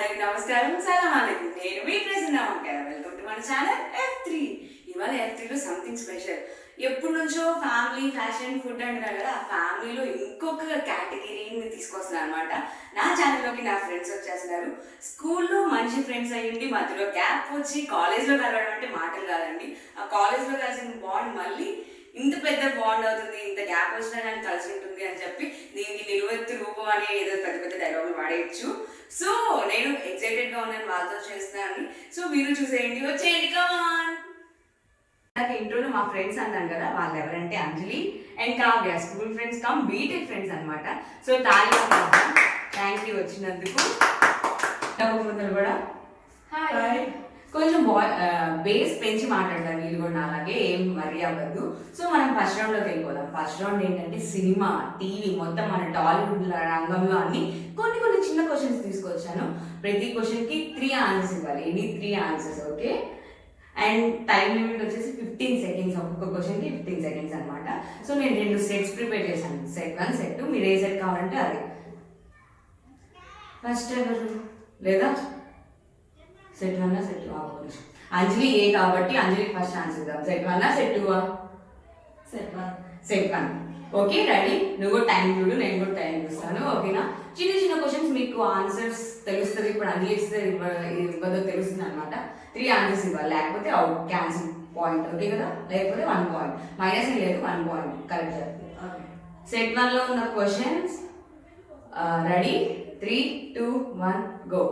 అందరికి నమస్కారం, సలాం అలైకుం. నేను మీ ప్రసన్న వంకాయ. వెల్కమ్ టు మన ఛానల్ F3. ఇవాళ F3లో సంథింగ్ స్పెషల్. ఎప్పటి నుంచో ఫ్యామిలీ, ఫ్యాషన్, ఫుడ్ అంటున్నారు కదా, ఆ ఫ్యామిలీలో ఇంకొక కేటగిరీని తీసుకొస్తున్నారు అనమాట. నా ఛానల్లోకి నా ఫ్రెండ్స్ వచ్చేస్తున్నారు. స్కూల్లో మంచి ఫ్రెండ్స్ అయ్యింది, మధ్యలో గ్యాప్ వచ్చి కాలేజ్లో కలవడం అంటే మాటలు కాదండి. ఆ కాలేజ్లో కలిసిన బాండ్ మళ్ళీ ఇంత పెద్ద బాండ్ అవుతుంది, ఇంత గ్యాప్ వచ్చినా కానీ కలిసి ఉంటుంది అని చెప్పి దీనికి నిలువెత్తు రూపం అనే ఏదో పెద్ద పెద్ద డైలాగులు వాడేయచ్చు. సో నేను ఎక్సైటెడ్గా ఉన్నాను, వాళ్ళతో చేస్తున్నాను. సో మీరు చూసేయండి, వచ్చేయండి, కమాన్. నాకు ఇంట్రోలో మా ఫ్రెండ్స్ అన్నాను కదా, వాళ్ళు ఎవరంటే Anjali and Kavya, school friends cum BTech friends అనమాట. సో థ్యాంక్ యూ వచ్చినందుకు. ముందరు కూడా హాయ్. కొంచెం బేస్ పెంచి మాట్లాడతారు వీళ్ళు కూడా, అలాగే ఏం వరి అవ్వద్దు. సో మనం ఫస్ట్ రౌండ్లోకి వెళ్ళిపోదాం. ఫస్ట్ రౌండ్ ఏంటంటే సినిమా, టీవీ, మొత్తం మన టాలీవుడ్ రంగంలో అన్ని కొన్ని చిన్న క్వశ్చన్స్ తీసుకొచ్చాను. ప్రతి క్వశ్చన్కి 3 ఆన్సర్స్ ఇవ్వాలి, any 3 answers, okay? And time limit వచ్చేసి 15 సెకండ్స్, ఒక్కొక్క క్వశ్చన్కి 15 సెకండ్స్ అనమాట. సో నేను 2 సెట్స్ ప్రిపేర్ చేశాను, సెట్ 1, సెట్ 2. మీరు ఏ సెట్ కావాలంటే అది. ఫస్ట్ ఎవరు లేదా సెట్ 1, సెట్ 2? అంజలి ఏ కాబట్టి అంజలికి ఫస్ట్ ఆన్సర్ ఇద్దాం. Set 1, set 2? Set 1. Okay, ready? నువ్వు టైం చూడు, నేను కూడా టైం చూస్తాను, ఓకేనా? చిన్న క్వశ్చన్స్ మీకు ఆన్సర్స్ తెలుస్తుంది. ఇప్పుడు అంజలి ఇస్తే ఇవ్వదో తెలుస్తుంది అనమాట. 3 ఆన్సర్స్ ఇవ్వాలి, లేకపోతే అవుట్, క్యాన్సిల్, పాయింట్, ఓకే కదా? లేకపోతే 1 పాయింట్, మైనస్ లేదు, 1 పాయింట్ కరెక్ట్ చెప్తుంది. సెట్ 1లో ఉన్న questions ready? 3, 2, 1 go.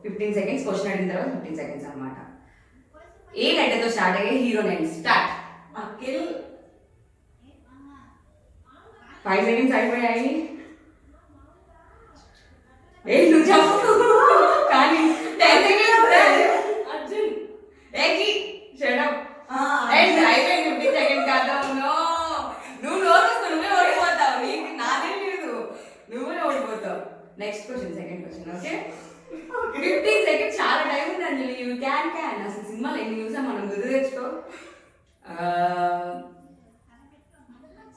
15 seconds question అడిగిన తర్వాత 15 సెకండ్స్ అనమాట. ఏ లెటర్తో స్టార్ట్ అయ్యే hero name? Start. Akhil. 5 seconds అయిపోయాయి. ఏ నువ్వు చెప్పు కానీ 10 సెకండ్స్. అర్జున్. ఏకి షడప్. అయిపోయింది 15 సెకండ్స్ కాదు. నువ్వు నువ్వే ఓడిపోతావు, నీకు నాదే లేదు, నువ్వే ఓడిపోతావు. Next question, second question, okay? 15 seconds చాలా టైం ఉంది అంజలి. You can. అసలు సినిమాలు ఎన్ని చూసాం మనం, గుర్తు తెచ్చుకో.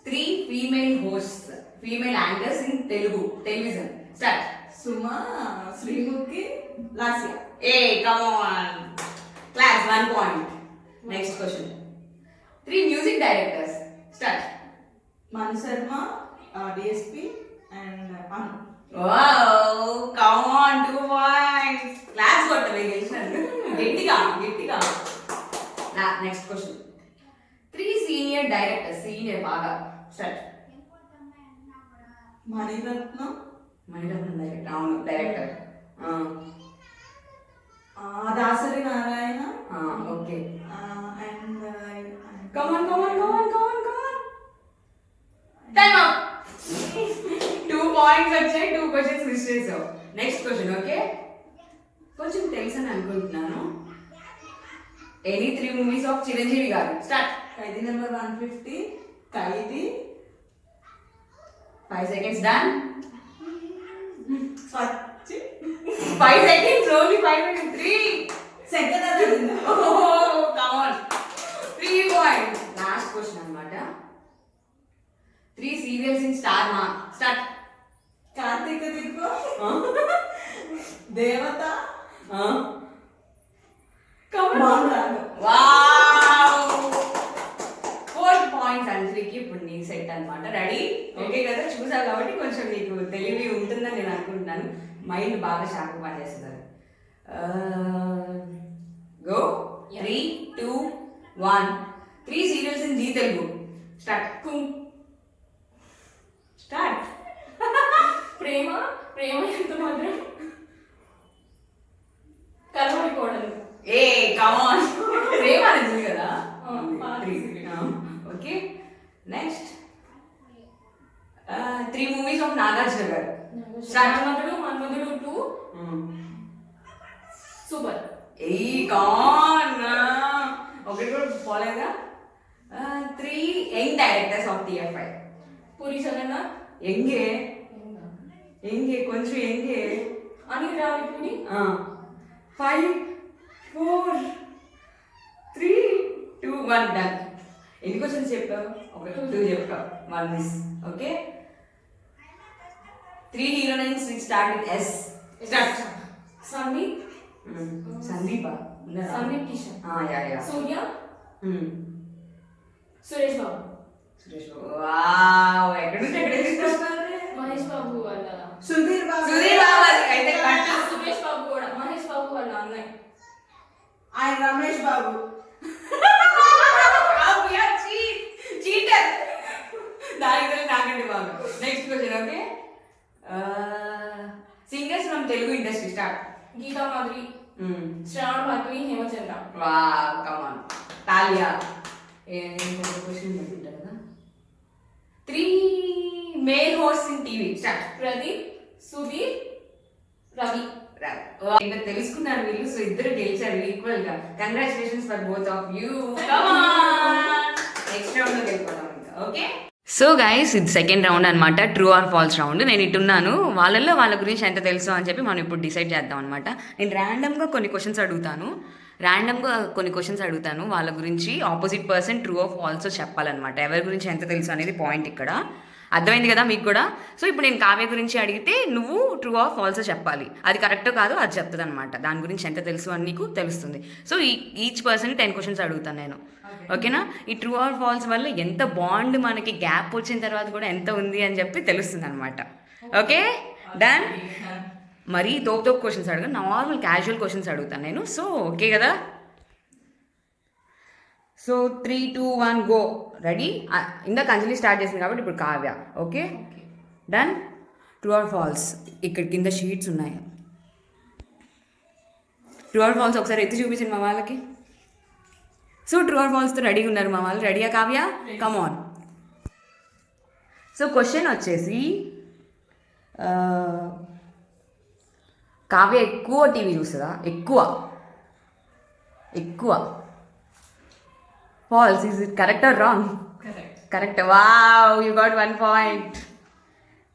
3 female host, female anchors in Telugu television. Start. Suma, Sreemukhi, Lasya. A come on, class 1 point. Next question. 3 music directors. Start. Manu Sharma, DSP and Anu. Wow, come on, 2 points. Class కొట్టవే, గెలిచినారు. గట్టిగా. Next question. 3 senior directors, senior బాగా. Start. Mani Ratnam director, అవును director. Dasari Narayana. Okay. And come on. Time up. 2 points వచ్చాయి, 2 questions miss చేసావు. Next question, okay? కొంచెం తెలుసు అని అనుకుంటున్నాను. Any 3 movies of Chiranjeevi గారు. Start. Khaidi number 150, Khaidi. 5 seconds done. 5 seconds only, 5 seconds. 3 second. Come on, 3 points. Last question అన్నమాట. 3 serials in star మా. Start. Karthika దీపం, దేవత, వావ్, 4 పాయింట్స్ అంజలికి. ఇప్పుడు నీ సెట్ అనమాట. రెడీ? ఓకే కదా? చూసావు కాబట్టి కొంచెం నీకు తెలివి ఉంటుందని నేను అనుకుంటున్నాను. మైండ్ బాగా షార్ప్ పనిచేస్తున్నారు. Go. 3, 2, 1. 3 serials in Zee Telugu. Start. Start. ప్రేమ ఎంత మాత్రం, కలవడికోవడం. ఏ కమాన్, ప్రేమ అనేది కదా. Okay, next. 3 movies of Nagarjuna garu. Manmadhudu 2. Super. ఏ కమాన్, ఒకటి కూడా పోలేదా? 3 young directors of TFI. Puri Jagannadh. ఎంగే కొంచెం ఎంగే. అనిల్ రావిపూడి. 5, 4, 3, 2, 1 డన్. ఎన్ని క్వశ్చన్స్ చెప్పావు? 2 చెప్పావు, 1 miss. Okay. 3 heroines start with S. Start. Sundeep సందీప సందీప్ కిషన్ యా సూర్య సురేష్ బాబు సురేష్ బాబు వావ్ ఎక్కడ మహేష్ బాబు వాళ్ళ సుధీర్ బాబు. సుధీర్ బాబు అయితే కట్టు. సురేష్ బాబు కూడా మహేష్ బాబు వాళ్ళ అన్నయ్య ఆయన రమేష్ బాబు. చీటర్ దాని నాకండి బాబు. Next question okay. Singers from Telugu industry start. Geetha Madhuri Sravana Bhargavi Hemachandra wow come on తాలియా. క్వశ్చన్ ఉంటారు కదా. 3 male host in TV start. Pradeep Sudheer Ravi ఇంకా తెలుసుకున్నారు వీళ్ళు, సో ఇద్దరు గెలిచారు ఈక్వల్ గా. Congratulations for both of you. Next round లో వెళ్ళిపోతాం ఇంకా. ఓకే సో గైస్ ఇది సెకండ్ రౌండ్ అనమాట, ట్రూ ఆర్ ఫాల్స్ రౌండ్. నేను ఇటున్నాను, వాళ్ళల్లో వాళ్ళ గురించి ఎంత తెలుసు అని చెప్పి మనం ఇప్పుడు డిసైడ్ చేద్దాం అనమాట. నేను ర్యాండమ్గా కొన్ని క్వశ్చన్స్ అడుగుతాను, వాళ్ళ గురించి opposite person true or false చెప్పాలన్నమాట. ఎవరి గురించి ఎంత తెలుసు అనేది పాయింట్ ఇక్కడ. అర్థమైంది కదా మీకు కూడా? సో ఇప్పుడు నేను కావ్య గురించి అడిగితే నువ్వు ట్రూ ఆర్ ఫాల్స్ చెప్పాలి. అది కరెక్టో కాదో అది చెప్తుంది అనమాట. దాని గురించి ఎంత తెలుసు అని నీకు తెలుస్తుంది. సో ఈచ్ పర్సన్ 10 క్వశ్చన్స్ అడుగుతాను నేను. ఓకేనా? ఈ ట్రూ ఆర్ ఫాల్స్ వల్ల ఎంత బాండ్ మనకి గ్యాప్ వచ్చిన తర్వాత కూడా ఎంత ఉంది అని చెప్పి తెలుస్తుంది అనమాట. Okay done. మరీ తోపు క్వశ్చన్స్ అడగను, నార్మల్ క్యాజువల్ క్వశ్చన్స్ అడుగుతాను నేను. సో ఓకే కదా? So 3, 2, 1 go. రెడీ? ఇందాక అంజలి స్టార్ట్ చేసింది కాబట్టి ఇప్పుడు Kavya. Okay done. True or false. ఇక్కడ కింద షీట్స్ ఉన్నాయి. ట్రూ ఆర్ ఫాల్స్ ఒకసారి ఎత్తి చూపించండి మా వాళ్ళకి. సో ట్రూ ఆర్ ఫాల్స్తో రెడీగా ఉన్నారు మా వాళ్ళు. రెడీయా Kavya? Come on. So question వచ్చేసి కావ్య ఎక్కువ టీవీ చూస్తుందా? ఎక్కువ false. Is it correct or wrong? Correct. Wow you got 1 point.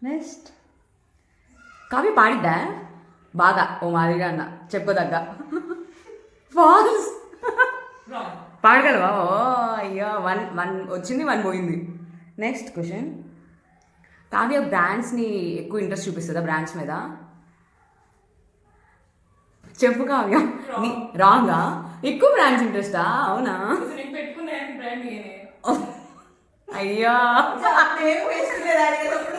Next Kavya పాడిద్దా బాగా? ఓ మాదిరిగా అన్న చెప్పదగ్గ. ఫాల్స్. పాడగలవా? ఓ అయ్యో 1 వచ్చింది, 1 పోయింది. Next question. కావ్య బ్రాండ్స్ని ఎక్కువ ఇంట్రెస్ట్ చూపిస్తుందా? బ్రాండ్స్ మీద చెప్పు కావ్య. రాంగా? ఎక్కువ బ్రాండ్స్ ఇంట్రెస్టా? అవునా? నేను పెట్టుకునే బ్రాండ్ అయ్యా నేను వేసుకునేది అడిగేటప్పుడు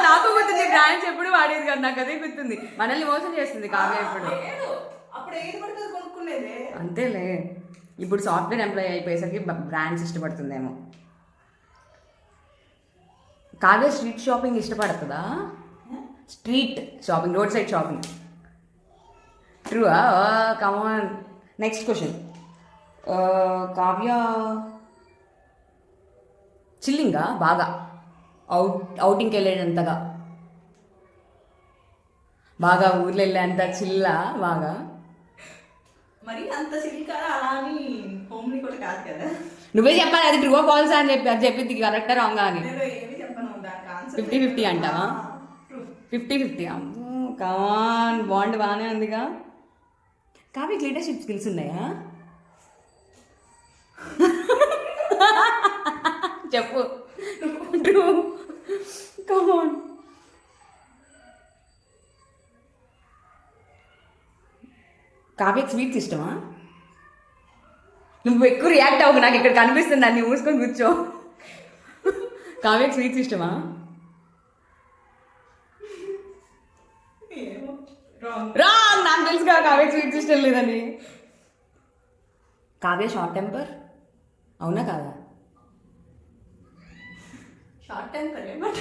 నాకు గుర్తుంది. బ్రాండ్స్ ఎప్పుడు వాడేది కదా, నాకు అదే గుర్తుంది. మనల్ని మోసం చేస్తుంది కావ్య ఇప్పుడు. అప్పుడు ఏది పడితే అది కొనుక్కునేదే. అంతేలే, ఇప్పుడు సాఫ్ట్వేర్ ఎంప్లాయీ అయిపోయేసరికి బ్రాండ్స్ ఇష్టపడుతుందేమో. కావ్య స్ట్రీట్ షాపింగ్ ఇష్టపడుతుందా? Street shopping, road side shopping. True? Come on. Next question. Kavya చిల్లింగా బాగా? అవుటింగ్కి వెళ్ళేటంతగా బాగా? ఊర్లో వెళ్ళేంత చిల్లా బాగా? మరి అంత సిల్క్ అలా అని హోమ్లీ కూడా కాదు కదా. నువ్వే చెప్పాలి అది ట్రూ ఆర్ ఫాల్స్ అని చెప్పి. అది చెప్పింది కరెక్టా రాంగా అని. నేను ఏమి చెప్పను, దానికి ఆన్సర్ 50-50 అంటావా? 50-50. అమ్మో కమాన్, బాండ్ బాగానే ఉందిగా. కావ్యకి లీడర్షిప్ స్కిల్స్ ఉన్నాయా? చెప్పు. ట్రూ. కమాన్. కావ్యకి స్వీట్స్ ఇష్టమా? నువ్వు ఎక్కువ రియాక్ట్ అవ్వకు, నాకు ఇక్కడ కనిపిస్తుంది. దాన్ని మూసుకొని కూర్చో. కావ్యకి స్వీట్స్ ఇష్టమా? రాంగ్. నాకు తెలుసుగా కావ్యకి స్వీట్స్ ఇష్టం లేదని. కావ్య షార్ట్ టెంపర్ అవునా కాదా? షార్ట్ టెంపర్ బట్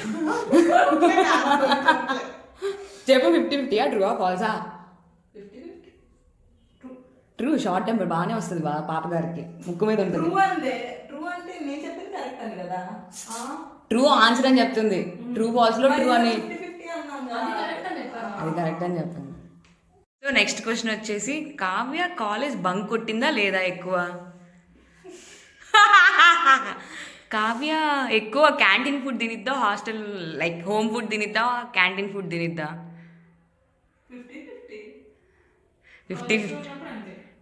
చెప్పు. 50-50 ట్రూవా ఫాల్సా? 50-50 ట్రూ. షార్ట్ టెంపర్ బాగానే వస్తుంది పాప గారికి, ముక్కు మీద ఉంటుంది. ట్రూ అంటే నేను చెప్పింది కరెక్ట్ అని కదా. ట్రూ ఆన్సర్ అని చెప్తుంది. ట్రూ ఫాల్స్ లో ట్రూ అని 50-50 అన్నాను అది కదా. కరెక్ట్ అని చెప్పాను. అది కరెక్ట్ అని చెప్తుంది. సో నెక్స్ట్ క్వశ్చన్ వచ్చేసి కావ్య కాలేజ్ బంక్ కొట్టిందా లేదా ఎక్కువ? కావ్య ఎక్కువ క్యాంటీన్ ఫుడ్ తినిద్దా, హాస్టల్ లైక్ హోమ్ ఫుడ్ తినిద్దా, క్యాంటీన్ ఫుడ్ తినిద్దా? 50-50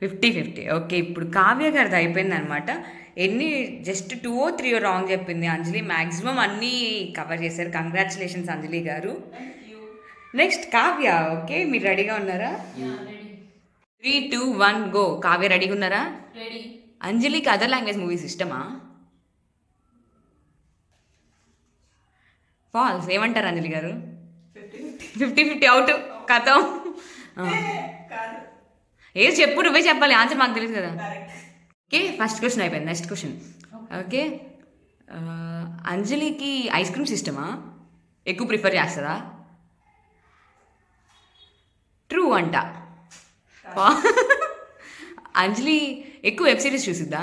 50-50. ఓకే, ఇప్పుడు కావ్య గారిది అయిపోయింది అనమాట. జస్ట్ 2 or 3 రాంగ్ చెప్పింది అంజలి. మ్యాక్సిమం అన్నీ కవర్ చేశారు. కంగ్రాచులేషన్స్ అంజలి గారు. Thank you. Next Kavya. Okay, మీరు రెడీగా ఉన్నారా? Ready 3, 2, 1 go. కావ్య రెడీగా ఉన్నారా? రెడీ. అంజలికి అదర్ లాంగ్వేజ్ మూవీస్ ఇష్టమా? ఫాల్స్. ఏమంటారు అంజలి గారు? 50-50 అవుట్. కథం. కాదు. ఏది చెప్పు, నువ్వే చెప్పాలి, ఆన్సర్ మాకు తెలియదు కదా. కరెక్ట్. ఓకే, ఫస్ట్ క్వశ్చన్ అయిపోయింది. Next question. ఓకే, అంజలికి ఐస్ క్రీమ్స్ ఇష్టమా? ఎక్కువ ప్రిఫర్ చేస్తుందా? ట్రూ అంట. అంజలి ఎక్కువ వెబ్ సిరీస్ చూసిద్దా?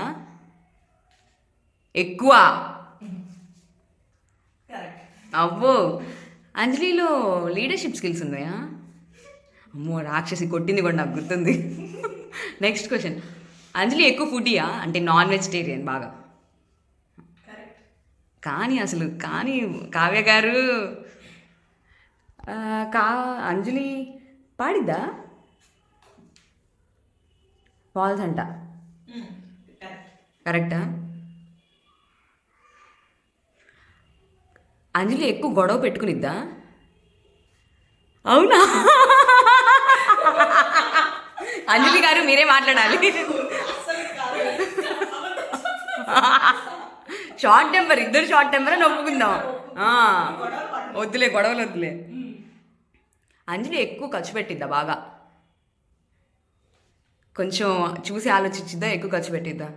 ఎక్కువ. కరెక్ట్. అవ్వో. అంజలిలో లీడర్షిప్ స్కిల్స్ ఉన్నాయా? అమ్మో, రాక్షసి కొట్టింది కూడా నాకు గుర్తుంది. Next question. అంజలి ఎక్కువ ఫుడీయా? అంటే నాన్ వెజిటేరియన్ బాగా. కరెక్ట్. కానీ కావ్య గారు అంజలి పాడిద్దా? ఫాల్స్ అంట. కరెక్ట్. కరెక్టా? అంజలి ఎక్కువ గొడవ పెట్టుకునిద్దా? అవునా? అంజలి గారు మీరే మాట్లాడాలి. అసలు కాదు. షార్ట్ టెంపర్, ఇద్దరు షార్ట్ టెంపర్ అని ఒప్పుకుందాం. వద్దులే, గొడవలు వద్దులే. అంజలి ఎక్కువ ఖర్చు పెట్టిద్దా? బాగా కొంచెం చూసి ఆలోచించిద్దా? ఎక్కువ ఖర్చు పెట్టిద్దా?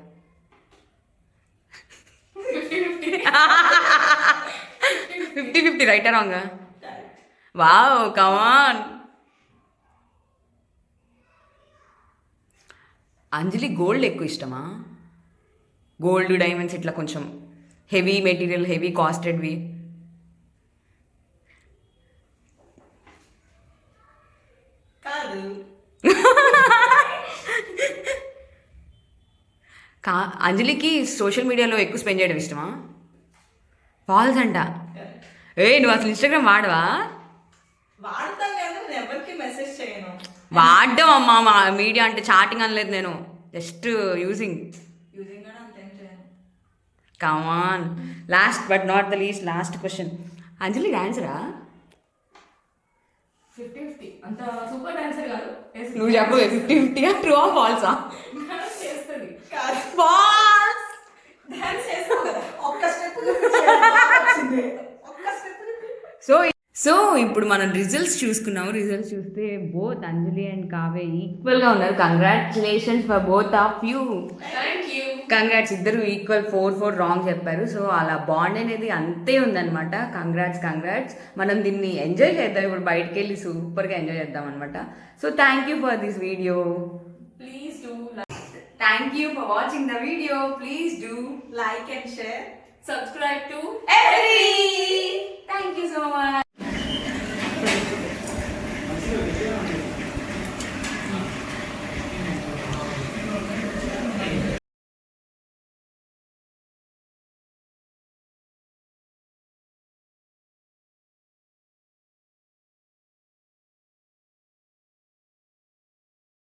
50-50 రైటా రాంగా? వావ్, కమాన్. అంజలి గోల్డ్ ఎక్కువ ఇష్టమా? గోల్డ్, డైమండ్స్ ఇట్లా కొంచెం హెవీ మెటీరియల్, హెవీ కాస్టెడ్వి. కాదు. అంజలికి సోషల్ మీడియాలో ఎక్కువ స్పెండ్ చేయడం ఇష్టమా? ఫాల్స్ అంట. నువ్వు అసలు ఇన్స్టాగ్రామ్ వాడవా? వాడతాను కానీ నేను ఎవరికి మెసేజ్ చేయను. వాడడం అమ్మా, మా మీడియా అంటే చాటింగ్ అనలేదు నేను, జస్ట్ యూజింగ్. యూజింగ్ కూడా అంతేం చేయను. Come on. Last but not the least, last question. Anjali డాన్సరా? 50-50 అంత సూపర్ డాన్సర్ కాదు. నువ్వు చెప్పు, 50-50 ట్రూ ఆ ఫాల్సా? చేస్తుంది. కాదు. ఫాల్స్. డాన్స్ చేస్తావు కదా, ఒక్క స్టెప్ ఒక్క స్టెప్. సో ఇప్పుడు మనం రిజల్ట్స్ చూసుకున్నాము. రిజల్ట్స్ చూస్తే బోత్ అంజలి అండ్ కావ్య ఈక్వల్గా ఉన్నారు. Congratulations for both of you. Thank you. Congrats. ఇద్దరు ఈక్వల్ 4-4 రాంగ్ చెప్పారు. సో అలా బాండ్ అనేది అంతే ఉందన్నమాట. కంగ్రాట్స్. మనం దీన్ని ఎంజాయ్ చేద్దాం. ఇప్పుడు బయటకు వెళ్ళి సూపర్గా ఎంజాయ్ చేద్దాం అనమాట. So thank you for this video. Please do thank you for watching the video. Please do like and share. subscribe to F3. Thank you so much.